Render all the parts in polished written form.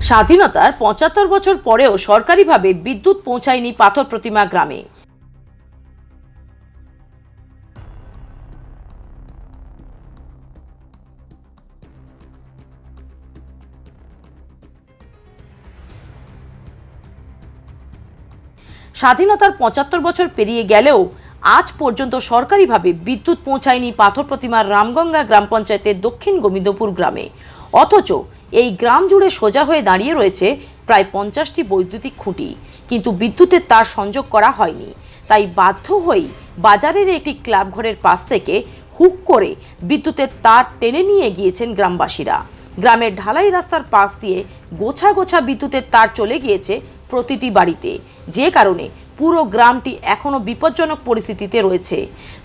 স্বাধীনতার ৭৫ বছর পরেও সরকারিভাবে বিদ্যুৎ পৌঁছায়নি পাথর প্রতিমা গ্রামে। স্বাধীনতার ৭৫ বছর পেরিয়ে গেলেও আজ পর্যন্ত সরকারিভাবে বিদ্যুৎ পৌঁছায়নি পাথর প্রতিমার রামগঙ্গা গ্রাম পঞ্চায়েতের দক্ষিণ গোবিন্দপুর গ্রামে। অথচ এই গ্রাম জুড়ে সোজা হয়ে দাঁড়িয়ে রয়েছে প্রায় 50টি বৈদ্যুতিক খুঁটি, কিন্তু বিদ্যুতের তার সংযোগ করা হয়নি। তাই বাধ্য হয়েই বাজারের একটি ক্লাব ঘরের পাশ থেকে হুক করে বিদ্যুতের তার টেনে নিয়ে গিয়েছেন গ্রামবাসীরা। গ্রামের ঢালাই রাস্তার পাশ দিয়ে গোছা গোছা বিদ্যুতের তার চলে গিয়েছে প্রতিটি বাড়িতে, যে কারণে পুরো গ্রামটি এখনো বিপজ্জনক পরিস্থিতিতে রয়েছে।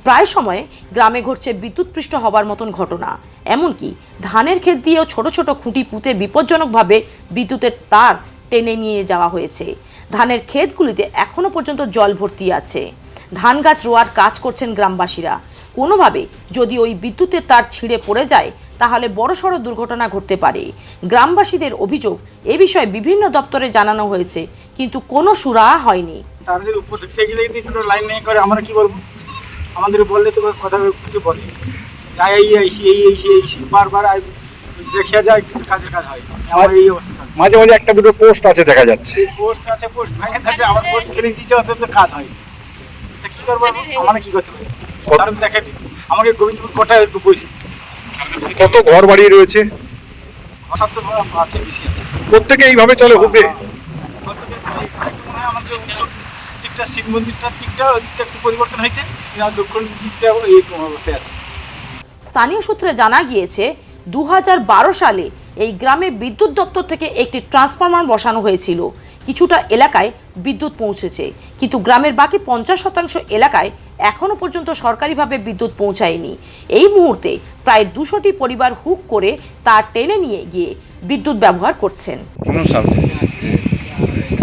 প্রায় সময় গ্রামে ঘটছে বিদ্যুৎপৃষ্ট হবার মতন ঘটনা। এমনকি ধানের ক্ষেত দিয়েও ছোট ছোট খুঁটি পুঁতে বিপজ্জনকভাবে বিদ্যুতের তার টেনে নিয়ে যাওয়া হয়েছে। ধানের ক্ষেতগুলিতে এখনো পর্যন্ত জল ভর্তি আছে। ধান গাছ রোয়ার কাজ করছেন গ্রামবাসীরা। কোনোভাবে যদি ওই বিদ্যুতের তার ছিঁড়ে পড়ে যায় তাহলে বড়সড় দুর্ঘটনা ঘটতে পারে। গ্রামবাসীদের অভিযোগ, এ বিষয়ে বিভিন্ন দপ্তরে জানানো হয়েছে, কিন্তু কোনো সুরাহা হয়নি। তাদের উপর থেকে যদি লাইন নেই করে আমরা কি বলবো? আমাদের বললে তো কথা কিছু বলে বারবার দেখা যায়, কিন্তু কাজের কাজ হয়। আমার এই অবস্থা চলছে। মাঝে মাঝে একটা দুটো পোস্ট আছে দেখা যাচ্ছে, পোস্ট আছে, পোস্ট ভেঙে থাকে, আমার পোস্ট কিনে দিতে হতে তো কাজ হয়। কি করবো? আমরা কি করতে পারি? কারণ দেখেন আমাকে গোবিন্দপুর কোটায় একটু পরিস্থিতি। কত ঘর বাড়ি রয়েছে? আছে, বেশি আছে। প্রত্যেকে এইভাবে চলে হুবে। আমাদের দিকটা শিব মন্দিরটার দিকটা একটু পরিবর্তন হয়েছে, দক্ষিণ দিকটা এই অবস্থায় আছে। স্থানীয় সূত্রে জানা গিয়েছে 2012 সালে এই গ্রামে বিদ্যুৎ দপ্তর থেকে একটি ট্রান্সফরমার বসানো হয়েছিল। কিছুটা এলাকায় বিদ্যুৎ পৌঁছেছে, কিন্তু গ্রামের বাকি 50% এলাকায় এখনো পর্যন্ত সরকারিভাবে বিদ্যুৎ পৌঁছায়নি। এই মুহূর্তে প্রায় 200টি পরিবার হুক করে তার টেনে নিয়ে গিয়ে বিদ্যুৎ ব্যবহার করছেন।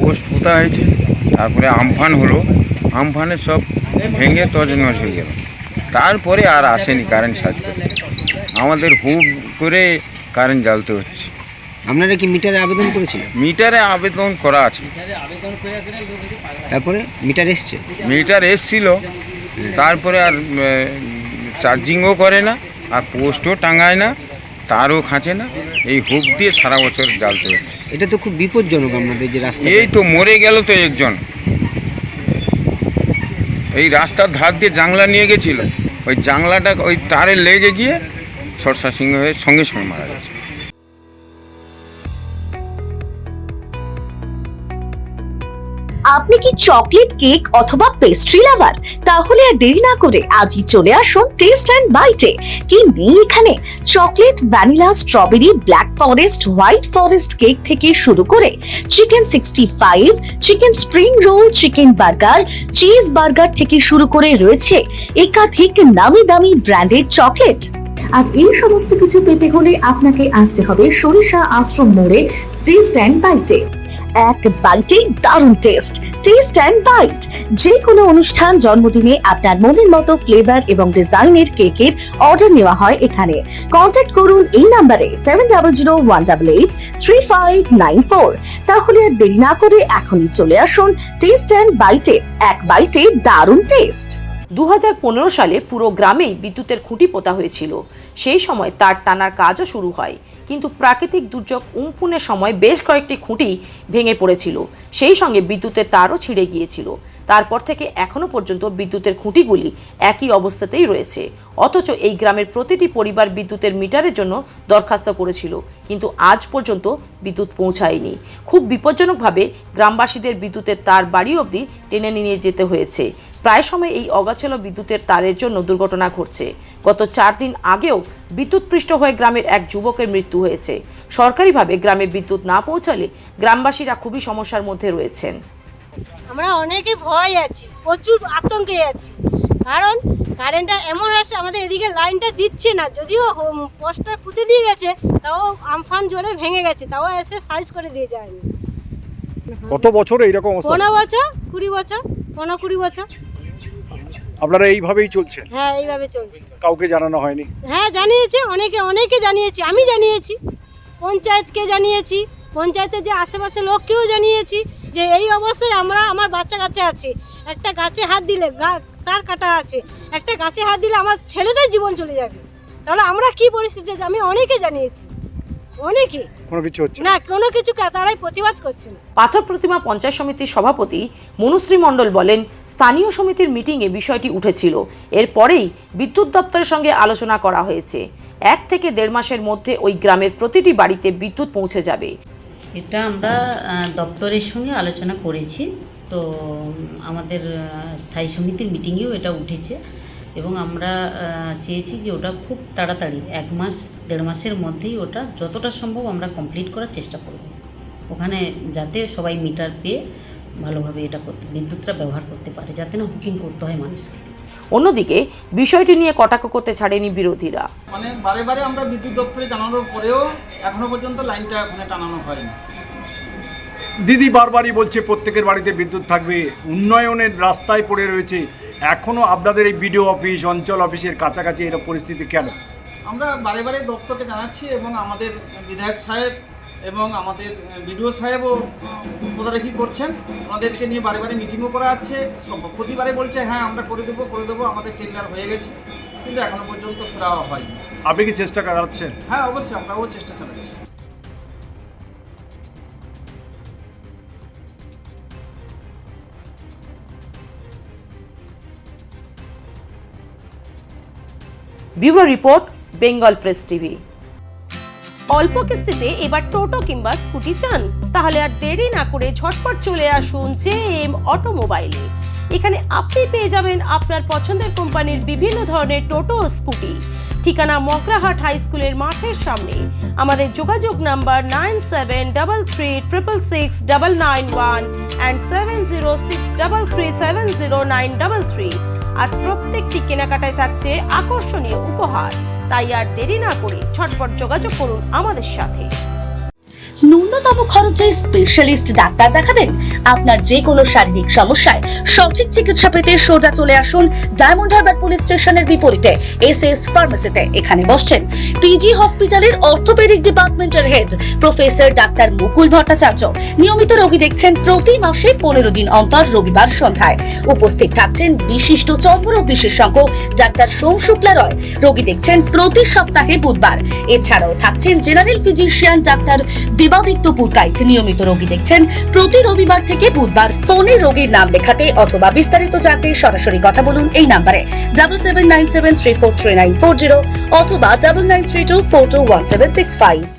পোস্ট পোতা হয়েছে, তারপরে আমফান হলো, আমফানে সব ভেঙে তছনছ হয়ে গেল। তারপরে আর আসেনি কারেন্ট সার্চ করতে, আমাদের হুক করে কারেন্ট জ্বালতে হচ্ছে। আপনারা কি মিটারে আবেদন করেছিলেন? মিটারে আবেদন করা আছে, তারপরে মিটার এসছে? মিটার এসছিল, তারপরে আর চার্জিংও করে না, আর পোস্টও টাঙায় না, তারও খাঁচে না। এই হুক দিয়ে সারা বছর জ্বালতে হচ্ছে। এটা তো খুব বিপজ্জনক আপনাদের যে রাস্তা। এই তো মরে গেল তো একজন, এই রাস্তার ধার দিয়ে জাংলা নিয়ে গেছিল, ওই জাংলাটা ওই তারে লেগে গিয়ে শর্ট সার্কিট হয়ে সঙ্গে সঙ্গে মারা গেছে। আপনি কি চকলেট, কেক অথবা পেস্ট্রি লাভার? তাহলে আর দেরি না করে আজই চলে আসুন টেস্ট অ্যান্ড বাইটে। কি নেই এখানে? Chocolate, vanilla, strawberry, black forest, white forest cake থেকে শুরু করে chicken 65, chicken spring roll, chicken burger, cheese burger থেকে শুরু করে রয়েছে একাধিক নামি দামি ব্র্যান্ডের চকলেট। আর এই সমস্ত কিছু পেতে হলে আপনাকে আসতে হবে সরিষা আশ্রম মোড়ে টেস্ট অ্যান্ড বাইটে। এক বাইটে দারুণ টেস্ট। টেস্ট অ্যান্ড বাইট, যে কোনো অনুষ্ঠান, জন্মদিনে আপনার মনের মতো ফ্লেভার এবং ডিজাইনের কেকের অর্ডার নেওয়া হয় এখানে। কন্ট্যাক্ট করুন এই নাম্বারে 7001883594। তাহলে আর দেরি না করে এখনই চলে আসুন টেস্ট অ্যান্ড বাইটে। এক বাইটে দারুণ টেস্ট। 2015 সালে পুরো গ্রামেই বিদ্যুতের খুঁটি পোতা হয়েছিল। সেই সময় তার টানার কাজও শুরু হয়, কিন্তু প্রাকৃতিক দুর্যোগ উম্পুনের সময় বেশ কয়েকটি খুঁটি ভেঙে পড়েছিল। সেই সঙ্গে বিদ্যুতের তারও ছিঁড়ে গিয়েছিল। তারপর থেকে এখনো পর্যন্ত বিদ্যুতের খুঁটিগুলি একই অবস্থাতেই রয়েছে। অথচ এই গ্রামের প্রতিটি পরিবার বিদ্যুতের মিটারের জন্য দরখাস্ত করেছিল, কিন্তু আজ পর্যন্ত বিদ্যুৎ পৌঁছায়নি। খুব বিপজ্জনকভাবে গ্রামবাসীদের বিদ্যুতের তার বাড়ি অবধি টেনে নিয়ে যেতে হয়েছে। প্রায় সময় এই অগাছালো বিদ্যুতের তারের জন্য দুর্ঘটনা ঘটছে। গত 4 দিন আগেও বিদ্যুৎপৃষ্ট হয়ে গ্রামের এক যুবকের মৃত্যু হয়েছে। সরকারিভাবে গ্রামে বিদ্যুৎ না পৌঁছালে গ্রামবাসীরা খুবই সমস্যার মধ্যে রয়েছেন। আমরা অনেকে ভয় আছি, প্রচুর আতঙ্কে আছি, কারণ কারেন্টটা এমন আসছে আমাদের এদিকে লাইনটা দিচ্ছে না। যদিও পোস্টটা পুঁতে দিয়ে গেছে, তাও আমফান জোরে ভেঙে গেছে, তাও এসে সাইজ করে দিয়ে যায়নি। কত বছর এইরকম অবস্থা? 15 বছর, 20 বছর, 15-20 বছর আপনারা এইভাবেই চলছে? হ্যাঁ, এইভাবে চলছে। কাউকে জানানো হয়নি? হ্যাঁ, জানিয়েছি, অনেকে জানিয়েছি, আমি জানিয়েছি, পঞ্চায়েতকে জানিয়েছি, পঞ্চায়েতের যে আশেপাশে লোককেও জানিয়েছি যে এই অবস্থায় আমার বাচ্চা কাছে আছে, একটা গাছে হাত দিলে তার কাটা আছে, একটা গাছে হাত দিলে আমার ছেলেটার জীবন চলে যাবে। তাহলে আমরা কি পরিস্থিতি আছে? আমি অনেকে জানিয়েছি, অনেকে কোনো কিছু হচ্ছে না, কোনো কিছু তারাই প্রতিবাদ করছে না। পাথর প্রতিমা পঞ্চায়েত সমিতির সভাপতি মনুশ্রী মণ্ডল বলেন, স্থানীয় সমিতির মিটিংয়ে বিষয়টি উঠেছিল। এরপরেই বিদ্যুৎ দপ্তরের সঙ্গে আলোচনা করা হয়েছে। 1 থেকে 1.5 মাসের মধ্যে ওই গ্রামের প্রতিটি বাড়িতে বিদ্যুৎ পৌঁছে যাবে। এটা আমরা দপ্তরের সঙ্গে আলোচনা করেছি, তো আমাদের স্থায়ী সমিতির মিটিংয়েও এটা উঠেছে এবং আমরা চেয়েছি যে ওটা খুব তাড়াতাড়ি 1 মাস 1.5 মাসের মধ্যেই ওটা যতটা সম্ভব আমরা কমপ্লিট করার চেষ্টা করব, ওখানে যাতে সবাই মিটার পেয়ে ভালোভাবে এটা বিদ্যুৎটা ব্যবহার করতে পারে, যাতে না হুকিং করতে হয় মানুষকে। অন্যদিকে বিষয়টি নিয়ে কটাক্ষ করতে ছাড়েনি বিরোধীরা। মানে বারে বারে আমরা বিদ্যুৎ দপ্তরে জানানোর পরেও এখনো পর্যন্ত লাইনটা ওখানে টানানো হয়নি। দিদি বারবারই বলছে প্রত্যেকের বাড়িতে বিদ্যুৎ থাকবে, উন্নয়নের রাস্তায় পড়ে রয়েছে, এখনো আপনাদের এই বিডিও অফিস অঞ্চল অফিসের কাছাকাছি এরকম পরিস্থিতি কেন? আমরা বারে বারে দপ্তরকে জানাচ্ছি এবং আমাদের বিধায়ক সাহেব এবং আমাদের বিডিও সাহেবও তদারকি করছেন, ওনাদেরকে নিয়ে বারে বারে মিটিংও করা হচ্ছে। প্রতিবারে বলছে হ্যাঁ আমরা করে দেবো, আমাদের টেন্ডার হয়ে গেছে, কিন্তু এখনো পর্যন্ত সুরা হয়নি। আপনি কি চেষ্টা চালাচ্ছেন? হ্যাঁ অবশ্যই, আমরাও চেষ্টা চালাচ্ছি। Bureau report, Bengal press TV. অল্প কিস্তিতে এবার টোটো কিংবা স্কুটি চান? তাহলে আর দেরি না করে ঝটপট চলে আসুন জেএম অটোমোবাইলে। এখানে আপনি পেয়ে যাবেন আপনার পছন্দের কোম্পানির বিভিন্ন ধরনের টোটো ও স্কুটি। ঠিকানা মগরাহাট হাই স্কুলের মাঠের সামনে। আমাদের যোগাযোগ নাম্বার 9733666991 and 7063370933। আর প্রত্যেকটি কেনাকাটায় থাকছে আকর্ষণীয় উপহার। তাই আর দেরি না করে ঝটপট যোগাযোগ করুন আমাদের সাথে। ন্যূনতম খরচে স্পেশালিস্ট ডাক্তার দেখাবেন? আপনার যে কোনো শারীরিক সমস্যায় সঠিক চিকিৎসা পেতে সোজা চলে আসুন ডায়মন্ড হারবার পুলিশ স্টেশনের বিপরীতে এসএস ফার্মেসিতে। এখানে বসছেন পিজি হসপিটালের অর্থোপেডিক ডিপার্টমেন্টের হেড প্রফেসর ডাক্তার মুকুল ভট্টাচার্য। নিয়মিত রোগী দেখছেন প্রতি মাসে 15 দিন অন্তর রবিবার সন্ধ্যায়। উপস্থিত থাকছেন বিশিষ্ট চর্মরোগ বিশেষজ্ঞ ডাক্তার সোম শুক্লা রয়। রোগী দেখছেন প্রতি সপ্তাহে বুধবার। এছাড়াও থাকছেন general physician doctor Debaditya Purkait. নিয়মিত রোগী দেখছেন প্রতি রবিবার থেকে বুধবার। ফোনে রোগীর নাম লেখাতে অথবা বিস্তারিত জানতে সরাসরি কথা বলুন এই নাম্বারে 7797343940 অথবা 9932421765।